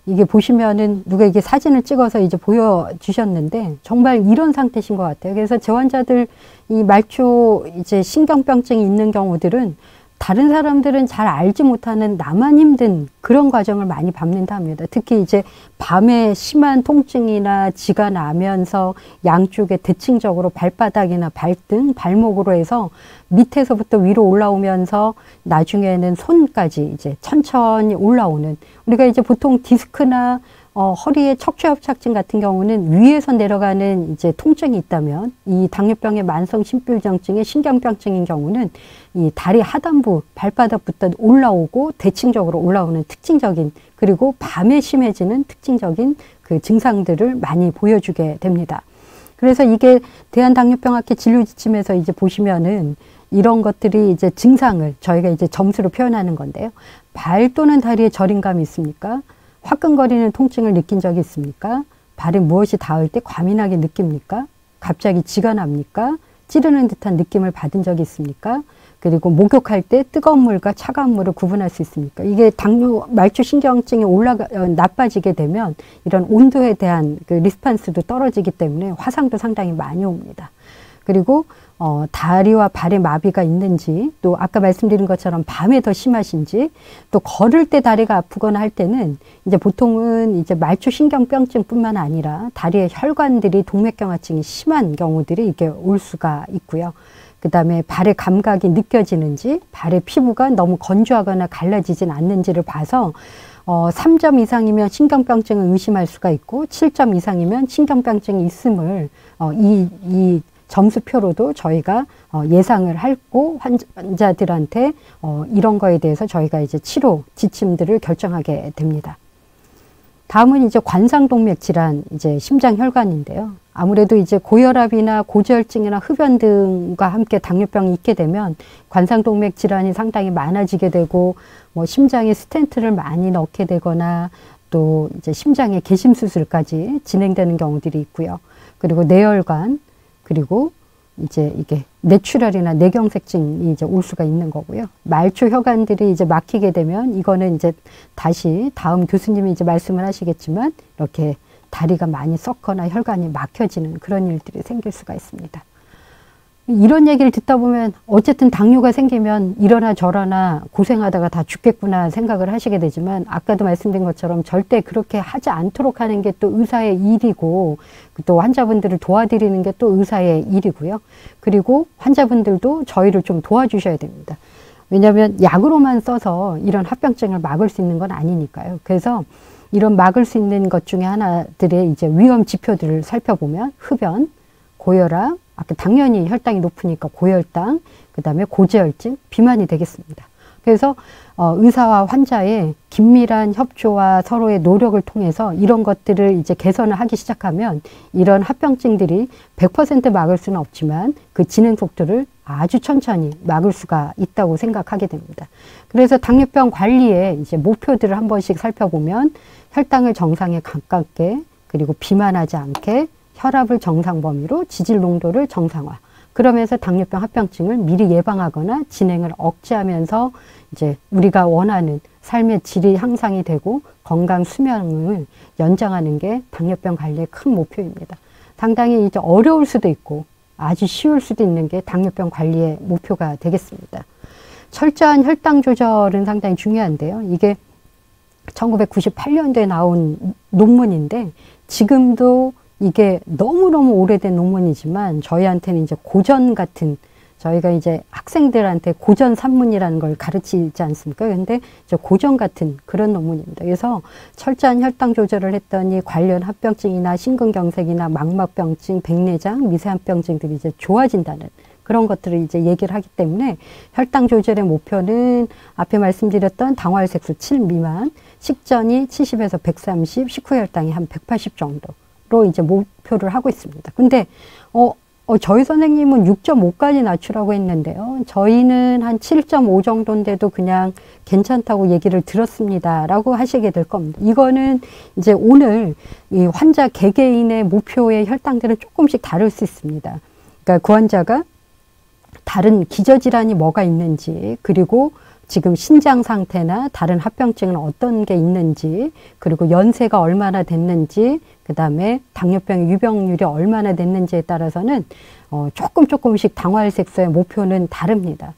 이게 보시면은 누가 이게 사진을 찍어서 이제 보여주셨는데 정말 이런 상태신 것 같아요. 그래서 제 환자들 이 말초 이제 신경병증이 있는 경우들은 다른 사람들은 잘 알지 못하는 나만 힘든 그런 과정을 많이 밟는다 합니다. 특히 이제 밤에 심한 통증이나 쥐가 나면서 양쪽에 대칭적으로 발바닥이나 발등, 발목으로 해서 밑에서부터 위로 올라오면서 나중에는 손까지 이제 천천히 올라오는, 우리가 이제 보통 디스크나 허리에 척추협착증 같은 경우는 위에서 내려가는 이제 통증이 있다면, 이 당뇨병의 만성 심줄경증의 신경병증인 경우는 이 다리 하단부, 발바닥부터 올라오고 대칭적으로 올라오는 특징적인, 그리고 밤에 심해지는 특징적인 증상들을 많이 보여주게 됩니다. 그래서 이게 대한당뇨병학회 진료지침에서 이제 보시면은 이런 것들이 이제 증상을 저희가 이제 점수로 표현하는 건데요. 발 또는 다리에 저림감이 있습니까? 화끈거리는 통증을 느낀 적이 있습니까? 발에 무엇이 닿을 때 과민하게 느낍니까? 갑자기 쥐가 납니까? 찌르는 듯한 느낌을 받은 적이 있습니까? 그리고 목욕할 때 뜨거운 물과 차가운 물을 구분할 수 있습니까? 이게 말초신경증이 나빠지게 되면 이런 온도에 대한 리스판스도 떨어지기 때문에 화상도 상당히 많이 옵니다. 그리고 다리와 발에 마비가 있는지, 또 아까 말씀드린 것처럼 밤에 더 심하신지, 또 걸을 때 다리가 아프거나 할 때는 이제 보통은 이제 말초신경병증뿐만 아니라 다리의 혈관들이 동맥경화증이 심한 경우들이 이게 올 수가 있고요. 그 다음에 발의 감각이 느껴지는지, 발의 피부가 너무 건조하거나 갈라지진 않는지를 봐서 3점 이상이면 신경병증을 의심할 수가 있고 7점 이상이면 신경병증이 있음을 이 점수표로도 저희가 예상을 하고 환자들한테 이런 거에 대해서 저희가 이제 치료 지침들을 결정하게 됩니다. 다음은 이제 관상동맥 질환, 이제 심장혈관인데요. 아무래도 이제 고혈압이나 고지혈증이나 흡연 등과 함께 당뇨병이 있게 되면 관상동맥 질환이 상당히 많아지게 되고, 심장에 스텐트를 많이 넣게 되거나 또 이제 심장의 개심 수술까지 진행되는 경우들이 있고요. 그리고 뇌혈관, 그리고 이제 이게 뇌출혈이나 뇌경색증이 이제 올 수가 있는 거고요. 말초 혈관들이 이제 막히게 되면 이거는 이제 다시 다음 교수님이 이제 말씀을 하시겠지만 이렇게 다리가 많이 썩거나 혈관이 막혀지는 그런 일들이 생길 수가 있습니다. 이런 얘기를 듣다 보면 어쨌든 당뇨가 생기면 이러나 저러나 고생하다가 다 죽겠구나 생각을 하시게 되지만, 아까도 말씀드린 것처럼 절대 그렇게 하지 않도록 하는 게 또 의사의 일이고, 또 환자분들을 도와드리는 게 또 의사의 일이고요. 그리고 환자분들도 저희를 좀 도와주셔야 됩니다. 왜냐하면 약으로만 써서 이런 합병증을 막을 수 있는 건 아니니까요. 그래서 이런 막을 수 있는 것 중에 하나들의 이제 위험 지표들을 살펴보면, 흡연, 고혈압, 아까 당연히 혈당이 높으니까 고혈당, 그 다음에 고지혈증, 비만이 되겠습니다. 그래서 의사와 환자의 긴밀한 협조와 서로의 노력을 통해서 이런 것들을 이제 개선을 하기 시작하면 이런 합병증들이 100% 막을 수는 없지만 그 진행 속도를 아주 천천히 막을 수가 있다고 생각하게 됩니다. 그래서 당뇨병 관리의 이제 목표들을 한 번씩 살펴보면, 혈당을 정상에 가깝게, 그리고 비만하지 않게, 혈압을 정상 범위로, 지질 농도를 정상화. 그러면서 당뇨병 합병증을 미리 예방하거나 진행을 억제하면서 이제 우리가 원하는 삶의 질이 향상이 되고 건강 수명을 연장하는 게 당뇨병 관리의 큰 목표입니다. 상당히 이제 어려울 수도 있고 아주 쉬울 수도 있는 게 당뇨병 관리의 목표가 되겠습니다. 철저한 혈당 조절은 상당히 중요한데요. 이게 1998년도에 나온 논문인데, 지금도 이게 너무너무 오래된 논문이지만 저희한테는 이제 고전 같은, 저희가 이제 학생들한테 고전 산문이라는 걸 가르치지 않습니까? 근데 이제 고전 같은 그런 논문입니다. 그래서 철저한 혈당 조절을 했더니 관련 합병증이나 심근경색이나 망막병증, 백내장, 미세한병증들이 이제 좋아진다는 그런 것들을 이제 얘기를 하기 때문에, 혈당 조절의 목표는 앞에 말씀드렸던 당화혈색소 7 미만, 식전이 70에서 130, 식후 혈당이 한 180 정도로 이제 목표를 하고 있습니다. 근데 저희 선생님은 6.5까지 낮추라고 했는데요. 저희는 한 7.5 정도인데도 그냥 괜찮다고 얘기를 들었습니다. 라고 하시게 될 겁니다. 이거는 이제 오늘 이 환자 개개인의 목표의 혈당들은 조금씩 다를 수 있습니다. 그러니까 그 환자가 다른 기저질환이 뭐가 있는지, 그리고 지금 신장 상태나 다른 합병증은 어떤 게 있는지, 그리고 연세가 얼마나 됐는지, 그 다음에 당뇨병의 유병률이 얼마나 됐는지에 따라서는 조금씩 당화혈색소의 목표는 다릅니다.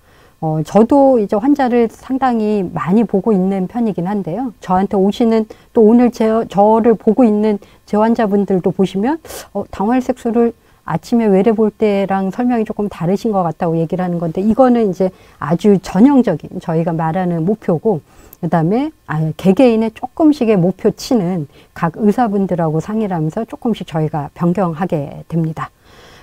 저도 이제 환자를 상당히 많이 보고 있는 편이긴 한데요. 저한테 오시는, 또 오늘 저를 보고 있는 제 환자분들도 보시면 당화혈색소를 아침에 외래 볼 때랑 설명이 조금 다르신 것 같다고 얘기를 하는 건데, 이거는 이제 아주 전형적인 저희가 말하는 목표고, 그 다음에 개개인의 조금씩의 목표치는 각 의사분들하고 상의를 하면서 조금씩 저희가 변경하게 됩니다.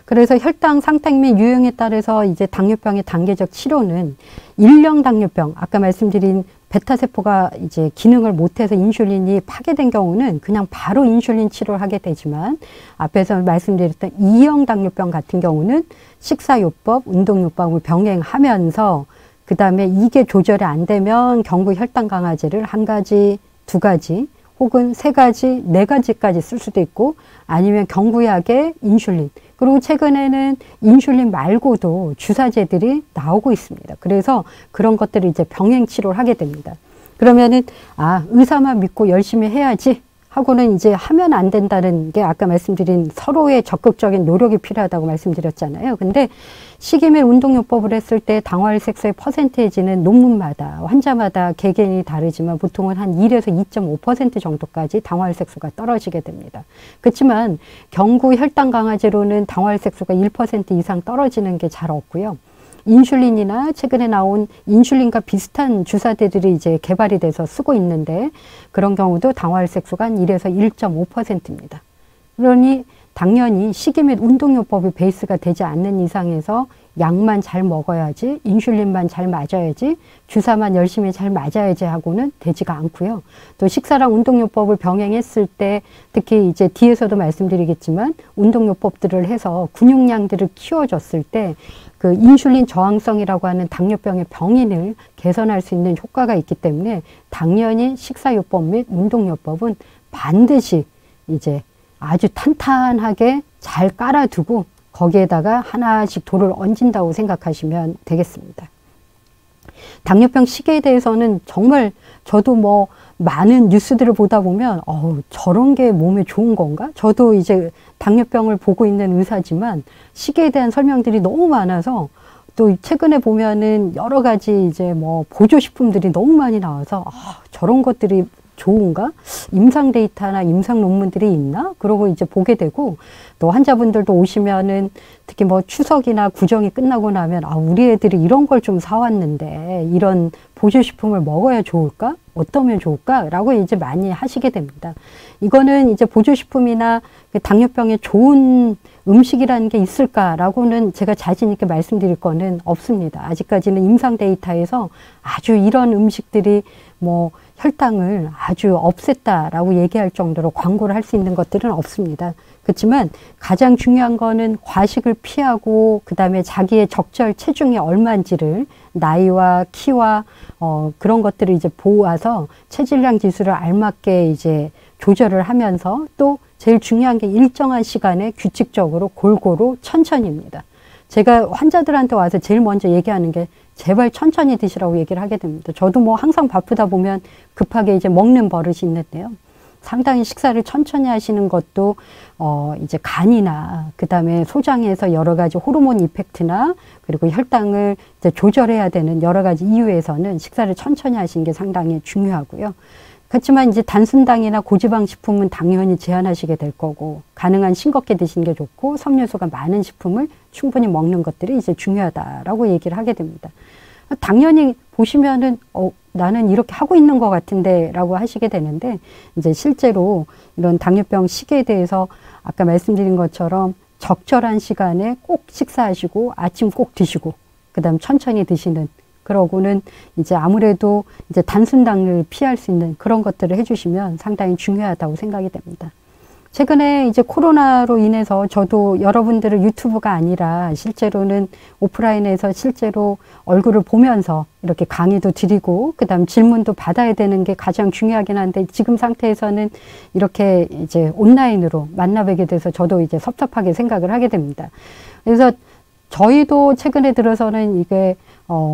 그래서 혈당 상태 및 유형에 따라서 이제 당뇨병의 단계적 치료는, 일형 당뇨병, 아까 말씀드린 베타세포가 이제 기능을 못해서 인슐린이 파괴된 경우는 그냥 바로 인슐린 치료를 하게 되지만, 앞에서 말씀드렸던 2형 당뇨병 같은 경우는 식사요법, 운동요법을 병행하면서, 그 다음에 이게 조절이 안 되면 경구 혈당 강화제를 1가지, 2가지, 혹은 3가지, 4가지까지 쓸 수도 있고, 아니면 경구약에 인슐린, 그리고 최근에는 인슐린 말고도 주사제들이 나오고 있습니다. 그래서 그런 것들을 이제 병행 치료를 하게 됩니다. 그러면은 의사만 믿고 열심히 해야지 하고는 이제 하면 안 된다는 게, 아까 말씀드린 서로의 적극적인 노력이 필요하다고 말씀드렸잖아요. 근데 식이 및 운동요법을 했을 때 당화혈색소의 퍼센테이지는 논문마다, 환자마다 개개인이 다르지만 보통은 한 1에서 2.5% 정도까지 당화혈색소가 떨어지게 됩니다. 그렇지만 경구 혈당 강화제로는 당화혈색소가 1% 이상 떨어지는 게 잘 없고요. 인슐린이나 최근에 나온 인슐린과 비슷한 주사제들이 이제 개발이 돼서 쓰고 있는데, 그런 경우도 당화혈색소가 한 1에서 1.5%입니다. 그러니 당연히 식이 및 운동요법이 베이스가 되지 않는 이상에서 약만 잘 먹어야지, 인슐린만 잘 맞아야지, 주사만 열심히 잘 맞아야지 하고는 되지가 않고요. 또 식사랑 운동요법을 병행했을 때, 특히 이제 뒤에서도 말씀드리겠지만 운동요법들을 해서 근육량들을 키워줬을 때 그 인슐린 저항성이라고 하는 당뇨병의 병인을 개선할 수 있는 효과가 있기 때문에, 당연히 식사요법 및 운동요법은 반드시 이제 아주 탄탄하게 잘 깔아두고 거기에다가 하나씩 돌을 얹은다고 생각하시면 되겠습니다. 당뇨병 시기에 대해서는 정말 저도 많은 뉴스들을 보다 보면 저런 게 몸에 좋은 건가? 저도 이제 당뇨병을 보고 있는 의사지만 시계에 대한 설명들이 너무 많아서 또 최근에 보면은 여러 가지 이제 뭐 보조식품들이 너무 많이 나와서 저런 것들이 좋은가? 임상 데이터나 임상 논문들이 있나? 그러고 이제 보게 되고, 또 환자분들도 오시면은 특히 뭐 추석이나 구정이 끝나고 나면 우리 애들이 이런 걸 좀 사왔는데 이런 보조식품을 먹어야 좋을까? 어떠면 좋을까? 라고 이제 많이 하시게 됩니다. 이거는 이제 보조식품이나 당뇨병에 좋은 음식이라는 게 있을까라고는 제가 자신 있게 말씀드릴 거는 없습니다. 아직까지는 임상 데이터에서 아주 이런 음식들이 뭐 혈당을 아주 없앴다라고 얘기할 정도로 광고를 할 수 있는 것들은 없습니다. 그렇지만 가장 중요한 거는 과식을 피하고 그다음에 자기의 적절 체중이 얼마인지를 나이와 키와 그런 것들을 이제 보아서 체질량 지수를 알맞게 이제 조절을 하면서, 또 제일 중요한 게 일정한 시간에 규칙적으로 골고루 천천히입니다. 제가 환자들한테 와서 제일 먼저 얘기하는 게 제발 천천히 드시라고 얘기를 하게 됩니다. 저도 뭐 항상 바쁘다 보면 급하게 이제 먹는 버릇이 있는데요. 상당히 식사를 천천히 하시는 것도 이제 간이나 그다음에 소장에서 여러 가지 호르몬 이펙트나 그리고 혈당을 이제 조절해야 되는 여러 가지 이유에서는 식사를 천천히 하시는 게 상당히 중요하고요. 그렇지만 이제 단순당이나 고지방 식품은 당연히 제한하시게 될 거고, 가능한 싱겁게 드시는 게 좋고 섬유소가 많은 식품을 충분히 먹는 것들이 이제 중요하다라고 얘기를 하게 됩니다. 당연히 보시면은 나는 이렇게 하고 있는 것 같은데 라고 하시게 되는데, 이제 실제로 이런 당뇨병 시기에 대해서 아까 말씀드린 것처럼 적절한 시간에 꼭 식사하시고 아침 꼭 드시고 그다음 천천히 드시는, 그러고는 이제 아무래도 이제 단순당을 피할 수 있는 그런 것들을 해주시면 상당히 중요하다고 생각이 됩니다. 최근에 이제 코로나로 인해서 저도 여러분들을 유튜브가 아니라 실제로는 오프라인에서 실제로 얼굴을 보면서 이렇게 강의도 드리고 그다음 질문도 받아야 되는 게 가장 중요하긴 한데, 지금 상태에서는 이렇게 이제 온라인으로 만나 뵈게 돼서 저도 이제 섭섭하게 생각을 하게 됩니다. 그래서 저희도 최근에 들어서는 이게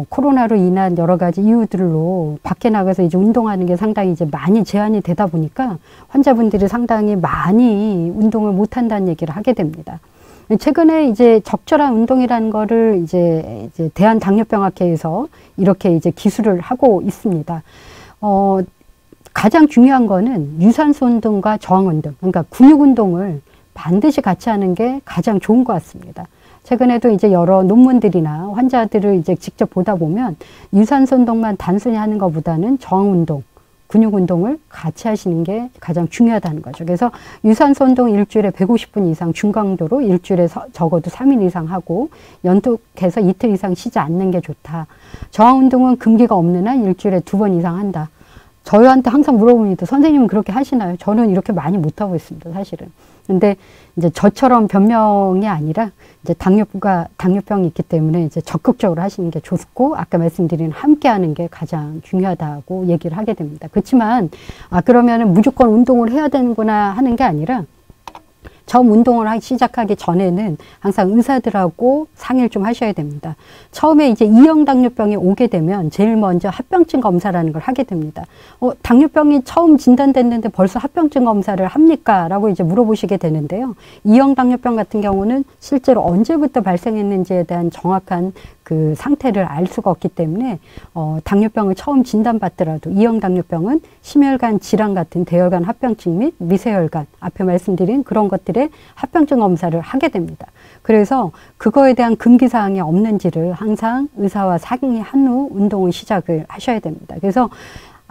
코로나로 인한 여러 가지 이유들로 밖에 나가서 이제 운동하는 게 상당히 이제 많이 제한이 되다 보니까 환자분들이 상당히 많이 운동을 못 한다는 얘기를 하게 됩니다. 최근에 이제 적절한 운동이라는 거를 이제 대한당뇨병학회에서 이렇게 이제 기술을 하고 있습니다. 가장 중요한 거는 유산소 운동과 저항 운동, 그러니까 근육 운동을 반드시 같이 하는 게 가장 좋은 것 같습니다. 최근에도 이제 여러 논문들이나 환자들을 이제 직접 보다 보면 유산소 운동만 단순히 하는 것보다는 저항 운동, 근육 운동을 같이 하시는 게 가장 중요하다는 거죠. 그래서 유산소 운동 일주일에 150분 이상 중강도로 일주일에 적어도 3일 이상 하고 연속해서 이틀 이상 쉬지 않는 게 좋다. 저항 운동은 금기가 없는 한 일주일에 2번 이상 한다. 저희한테 항상 물어봅니다. 선생님은 그렇게 하시나요? 저는 이렇게 많이 못하고 있습니다, 사실은. 근데 이제 저처럼 변명이 아니라 이제 당뇨병이 있기 때문에 이제 적극적으로 하시는 게 좋고, 아까 말씀드린 함께 하는 게 가장 중요하다고 얘기를 하게 됩니다. 그렇지만, 그러면은 무조건 운동을 해야 되는구나 하는 게 아니라, 처음 운동을 시작하기 전에는 항상 의사들하고 상의를 좀 하셔야 됩니다. 처음에 이제 2형 당뇨병이 오게 되면 제일 먼저 합병증 검사라는 걸 하게 됩니다. 당뇨병이 처음 진단됐는데 벌써 합병증 검사를 합니까? 라고 이제 물어보시게 되는데요. 2형 당뇨병 같은 경우는 실제로 언제부터 발생했는지에 대한 정확한 그 상태를 알 수가 없기 때문에 당뇨병을 처음 진단받더라도 2형 당뇨병은 심혈관 질환 같은 대혈관 합병증 및 미세혈관, 앞에 말씀드린 그런 것들의 합병증 검사를 하게 됩니다. 그래서 그거에 대한 금기사항이 없는지를 항상 의사와 상의한 후 운동을 시작을 하셔야 됩니다. 그래서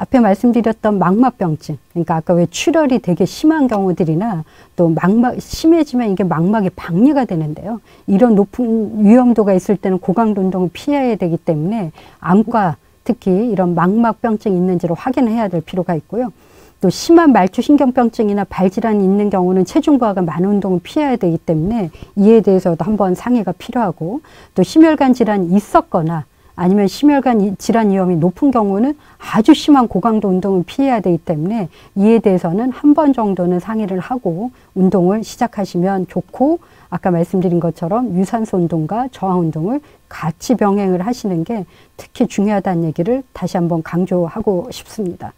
앞에 말씀드렸던 망막병증, 그러니까 아까 왜 출혈이 되게 심한 경우들이나 또 망막 심해지면 이게 망막이 박리가 되는데요. 이런 높은 위험도가 있을 때는 고강도 운동을 피해야 되기 때문에 암과 특히 이런 망막병증이 있는지를 확인해야 될 필요가 있고요. 또 심한 말초신경병증이나 발질환이 있는 경우는 체중 부하가 많은 운동을 피해야 되기 때문에 이에 대해서도 한번 상의가 필요하고, 또 심혈관 질환이 있었거나 아니면 심혈관 질환 위험이 높은 경우는 아주 심한 고강도 운동을 피해야 되기 때문에 이에 대해서는 한 번 정도는 상의를 하고 운동을 시작하시면 좋고, 아까 말씀드린 것처럼 유산소 운동과 저항 운동을 같이 병행을 하시는 게 특히 중요하다는 얘기를 다시 한번 강조하고 싶습니다.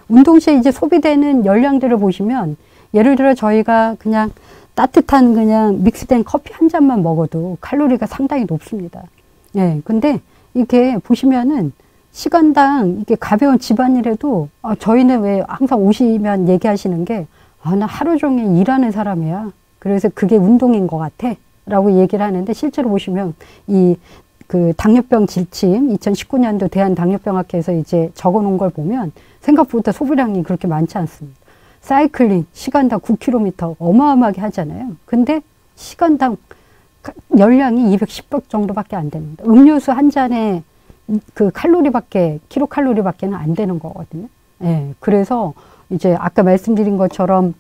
운동 시에 이제 소비되는 열량들을 보시면 예를 들어 저희가 그냥 따뜻한 그냥 믹스된 커피 한 잔만 먹어도 칼로리가 상당히 높습니다. 예, 근데 이렇게 보시면은 시간당 이게 가벼운 집안일에도 저희는 왜 항상 오시면 얘기하시는 게 나 하루 종일 일하는 사람이야. 그래서 그게 운동인 것 같아. 라고 얘기를 하는데 실제로 보시면 그 당뇨병 지침 2019년도 대한당뇨병학회에서 이제 적어 놓은 걸 보면 생각보다 소비량이 그렇게 많지 않습니다. 사이클링 시간당 9km 어마어마하게 하잖아요. 근데 시간당 열량이 210백 정도밖에 안 됩니다. 음료수 한 잔에 그 킬로칼로리밖에는 안 되는 거거든요. 예, 그래서 이제 아까 말씀드린 것처럼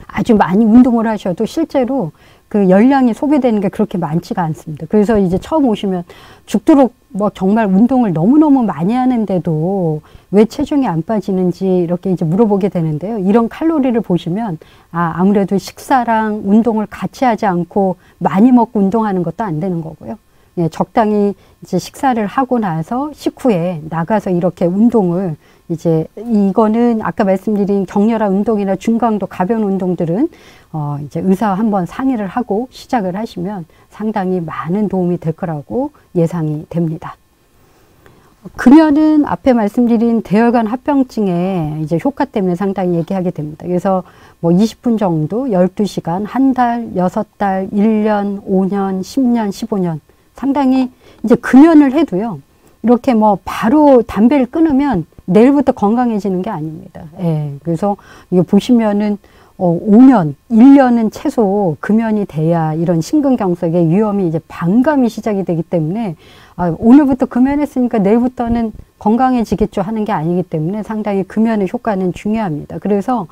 아주 많이 운동을 하셔도 실제로 그 열량이 소비되는 게 그렇게 많지가 않습니다. 그래서 이제 처음 오시면 죽도록 뭐 정말 운동을 너무너무 많이 하는데도 왜 체중이 안 빠지는지 이렇게 이제 물어보게 되는데요. 이런 칼로리를 보시면 아무래도 식사랑 운동을 같이 하지 않고 많이 먹고 운동하는 것도 안 되는 거고요. 예, 적당히 이제 식사를 하고 나서 식후에 나가서 이렇게 운동을 이제 이거는 아까 말씀드린 격렬한 운동이나 중강도 가벼운 운동들은 이제 의사와 한번 상의를 하고 시작을 하시면 상당히 많은 도움이 될 거라고 예상이 됩니다. 금연은 앞에 말씀드린 대혈관 합병증의 이제 효과 때문에 상당히 얘기하게 됩니다. 그래서 뭐 20분 정도, 12시간, 한 달, 6달, 1년, 5년, 10년, 15년 상당히 이제 금연을 해도요. 이렇게 뭐 바로 담배를 끊으면 내일부터 건강해지는 게 아닙니다. 예, 그래서 이거 보시면은 5년, 1년은 최소 금연이 돼야 이런 심근경색의 위험이 이제 반감이 시작이 되기 때문에 오늘부터 금연했으니까 내일부터는 건강해지겠죠 하는 게 아니기 때문에 상당히 금연의 효과는 중요합니다. 그래서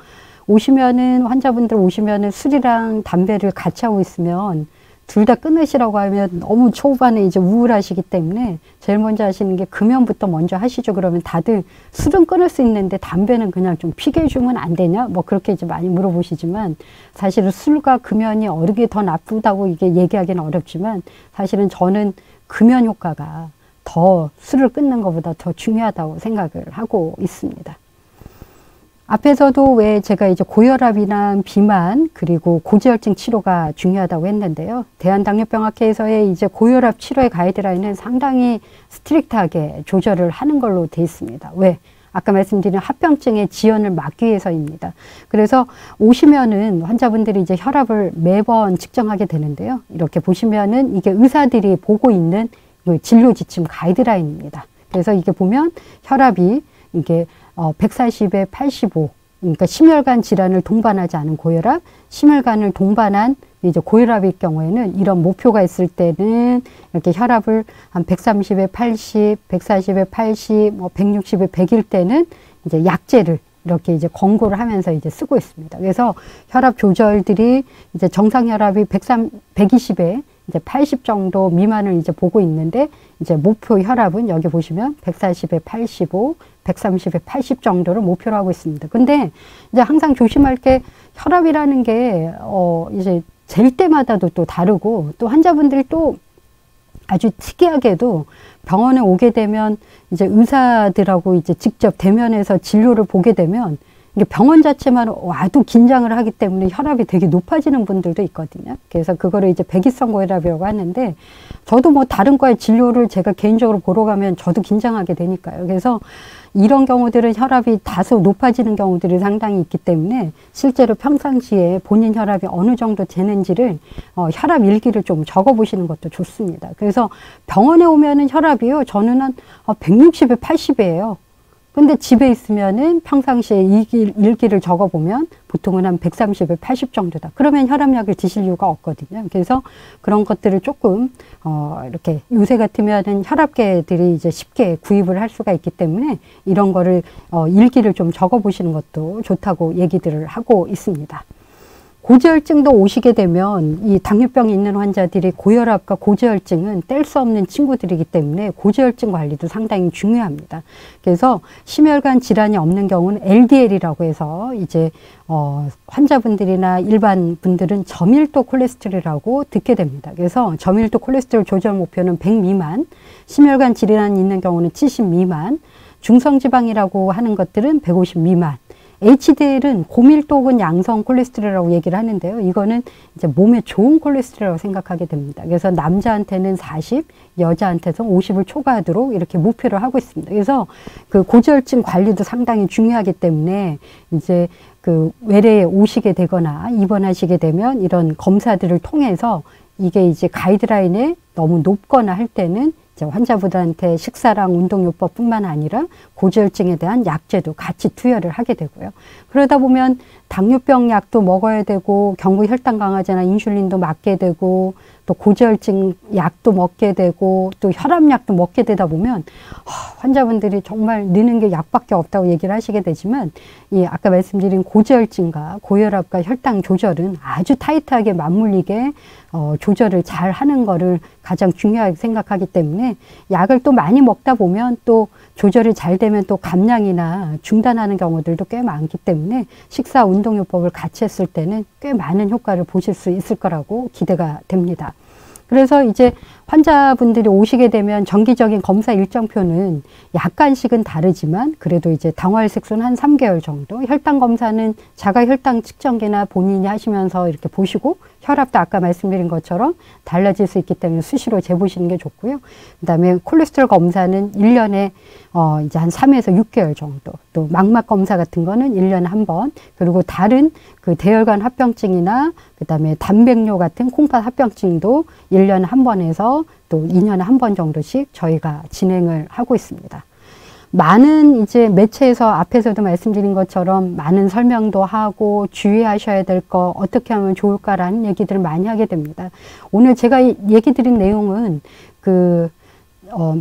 환자분들 오시면은 술이랑 담배를 같이 하고 있으면 둘 다 끊으시라고 하면 너무 초반에 이제 우울하시기 때문에 제일 먼저 하시는 게 금연부터 먼저 하시죠. 그러면 다들 술은 끊을 수 있는데 담배는 그냥 좀 피게 주면 안 되냐? 뭐 그렇게 이제 많이 물어보시지만 사실은 술과 금연이 어느 게 더 나쁘다고 이게 얘기하기는 어렵지만 사실은 저는 금연 효과가 더 술을 끊는 것보다 더 중요하다고 생각을 하고 있습니다. 앞에서도 왜 제가 이제 고혈압이나 비만 그리고 고지혈증 치료가 중요하다고 했는데요. 대한당뇨병학회에서의 이제 고혈압 치료의 가이드라인은 상당히 스트릭트하게 조절을 하는 걸로 되어 있습니다. 왜? 아까 말씀드린 합병증의 지연을 막기 위해서입니다. 그래서 오시면은 환자분들이 이제 혈압을 매번 측정하게 되는데요. 이렇게 보시면은 이게 의사들이 보고 있는 진료 지침 가이드라인입니다. 그래서 이게 보면 혈압이 이게 140에 85, 그러니까 심혈관 질환을 동반하지 않은 고혈압, 심혈관을 동반한 이제 고혈압일 경우에는 이런 목표가 있을 때는 이렇게 혈압을 한 130에 80, 140에 80, 160에 100일 때는 이제 약제를 이렇게 이제 권고를 하면서 이제 쓰고 있습니다. 그래서 혈압 조절들이 이제 정상 혈압이 120에 이제 80 정도 미만을 이제 보고 있는데 이제 목표 혈압은 여기 보시면 140에 85, 130에 80 정도를 목표로 하고 있습니다. 근데 이제 항상 조심할 게 혈압이라는 게 이제 잴 때마다도 또 다르고 또 환자분들이 또 아주 특이하게도 병원에 오게 되면 이제 의사들하고 이제 직접 대면해서 진료를 보게 되면 이게 병원 자체만 와도 긴장을 하기 때문에 혈압이 되게 높아지는 분들도 있거든요. 그래서 그거를 이제 백이성 고혈압이라고 하는데 저도 뭐 다른 과의 진료를 제가 개인적으로 보러 가면 저도 긴장하게 되니까요. 그래서 이런 경우들은 혈압이 다소 높아지는 경우들이 상당히 있기 때문에 실제로 평상시에 본인 혈압이 어느 정도 되는지를 혈압 일기를 좀 적어 보시는 것도 좋습니다. 그래서 병원에 오면은 혈압이요. 저는 한 160에 80이에요. 근데 집에 있으면은 평상시에 일기를 적어보면 보통은 한 130에 80 정도다. 그러면 혈압약을 드실 이유가 없거든요. 그래서 그런 것들을 조금, 이렇게 요새 같으면은 혈압계들이 이제 쉽게 구입을 할 수가 있기 때문에 이런 거를, 일기를 좀 적어보시는 것도 좋다고 얘기들을 하고 있습니다. 고지혈증도 오시게 되면 이 당뇨병이 있는 환자들이 고혈압과 고지혈증은 뗄 수 없는 친구들이기 때문에 고지혈증 관리도 상당히 중요합니다. 그래서 심혈관 질환이 없는 경우는 LDL이라고 해서 이제 환자분들이나 일반 분들은 저밀도 콜레스테롤이라고 듣게 됩니다. 그래서 저밀도 콜레스테롤 조절 목표는 100 미만, 심혈관 질환이 있는 경우는 70 미만, 중성지방이라고 하는 것들은 150 미만. HDL은 고밀도 혹은 양성 콜레스테롤이라고 얘기를 하는데요. 이거는 이제 몸에 좋은 콜레스테롤이라고 생각하게 됩니다. 그래서 남자한테는 40, 여자한테는 50을 초과하도록 이렇게 목표를 하고 있습니다. 그래서 그 고지혈증 관리도 상당히 중요하기 때문에 이제 그 외래에 오시게 되거나 입원하시게 되면 이런 검사들을 통해서 이게 이제 가이드라인에 너무 높거나 할 때는 환자분들한테 식사랑 운동요법뿐만 아니라 고지혈증에 대한 약제도 같이 투여를 하게 되고요. 그러다 보면 당뇨병 약도 먹어야 되고 경구 혈당 강화제나 인슐린도 맞게 되고 또 고지혈증 약도 먹게 되고 또 혈압약도 먹게 되다 보면 환자분들이 정말 느는 게 약밖에 없다고 얘기를 하시게 되지만 이 아까 말씀드린 고지혈증과 고혈압과 혈당 조절은 아주 타이트하게 맞물리게 조절을 잘 하는 거를 가장 중요하게 생각하기 때문에 약을 또 많이 먹다 보면 또 조절이 잘 되면 또 감량이나 중단하는 경우들도 꽤 많기 때문에 식사 운동요법을 같이 했을 때는 꽤 많은 효과를 보실 수 있을 거라고 기대가 됩니다. 그래서 이제 환자분들이 오시게 되면 정기적인 검사 일정표는 약간씩은 다르지만 그래도 이제 당화혈색소는 한 3개월 정도, 혈당 검사는 자가 혈당 측정기나 본인이 하시면서 이렇게 보시고 혈압도 아까 말씀드린 것처럼 달라질 수 있기 때문에 수시로 재보시는 게 좋고요. 그다음에 콜레스테롤 검사는 1년에 이제 한 3에서 6개월 정도, 또 망막 검사 같은 거는 1년에 한 번, 그리고 다른 그 대혈관 합병증이나 그다음에 단백뇨 같은 콩팥 합병증도 1년에 한 번에서 또 2년에 한 번 정도씩 저희가 진행을 하고 있습니다. 많은 이제 매체에서 앞에서도 말씀드린 것처럼 많은 설명도 하고 주의하셔야 될 거 어떻게 하면 좋을까라는 얘기들을 많이 하게 됩니다. 오늘 제가 얘기 드린 내용은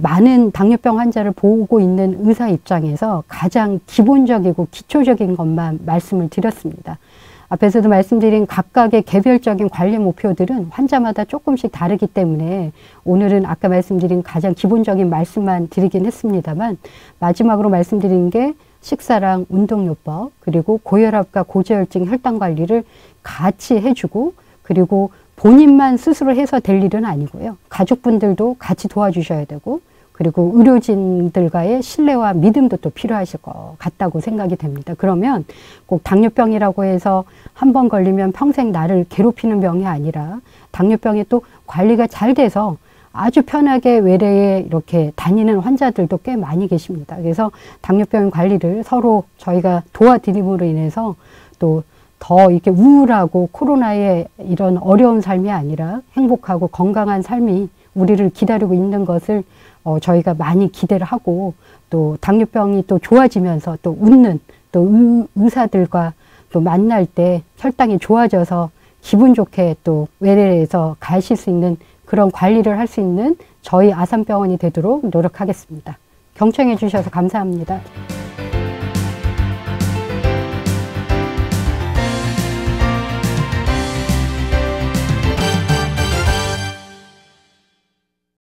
많은 당뇨병 환자를 보고 있는 의사 입장에서 가장 기본적이고 기초적인 것만 말씀을 드렸습니다. 앞에서도 말씀드린 각각의 개별적인 관리 목표들은 환자마다 조금씩 다르기 때문에 오늘은 아까 말씀드린 가장 기본적인 말씀만 드리긴 했습니다만 마지막으로 말씀드린 게 식사랑 운동요법 그리고 고혈압과 고지혈증 혈당 관리를 같이 해주고 그리고 본인만 스스로 해서 될 일은 아니고요. 가족분들도 같이 도와주셔야 되고 그리고 의료진들과의 신뢰와 믿음도 또 필요하실 것 같다고 생각이 됩니다. 그러면 꼭 당뇨병이라고 해서 한 번 걸리면 평생 나를 괴롭히는 병이 아니라 당뇨병이 또 관리가 잘 돼서 아주 편하게 외래에 이렇게 다니는 환자들도 꽤 많이 계십니다. 그래서 당뇨병 관리를 서로 저희가 도와드림으로 인해서 또 더 이렇게 우울하고 코로나의 이런 어려운 삶이 아니라 행복하고 건강한 삶이 우리를 기다리고 있는 것을 저희가 많이 기대를 하고 또 당뇨병이 또 좋아지면서 또 웃는 또 의사들과 또 만날 때 혈당이 좋아져서 기분 좋게 또 외래에서 가실 수 있는 그런 관리를 할 수 있는 저희 아산병원이 되도록 노력하겠습니다. 경청해 주셔서 감사합니다.